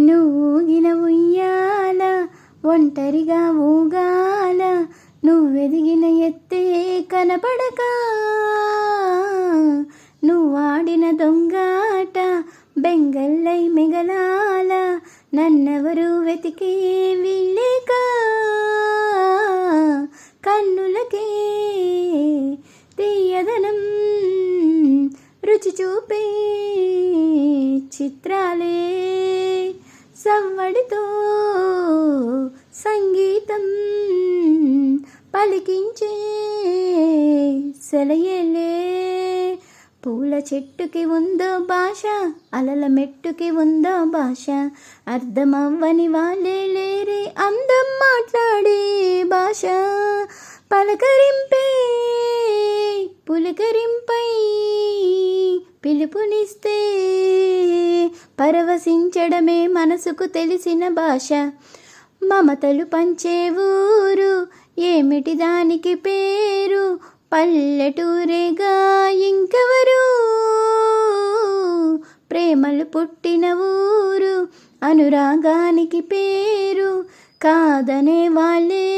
నువ్వూగిన ఉయ్యాల ఒంటరిగా ఊగాల, నువ్వెదిగిన ఎత్తే కనపడక, నువ్వాడిన దొంగాట బెంగల్లై మిగలాల, నన్నెవరు వెతికే వీళ్ళేక, కన్నులకే తీయదనం రుచి చూపే చిత్రాలే, సవ్వడితో సంగీతం పలికించే సెలయేలే. పూల చెట్టుకి ఉందో భాష, అలల మెట్టుకి ఉందో భాష, అర్థమవ్వని వాళ్ళే లేరే అందం మాట్లాడే భాష. పలకరింపే పులకరింపై పిలుపునిస్తే, పరవశించడమే మనసుకు తెలిసిన భాష. మమతలు పంచే ఊరు ఏమిటి దానికి పేరు, పల్లెటూరేగా ఇంకెవరు, ప్రేమలు పుట్టిన ఊరు అనురాగానికి పేరు, కాదనే వాళ్ళే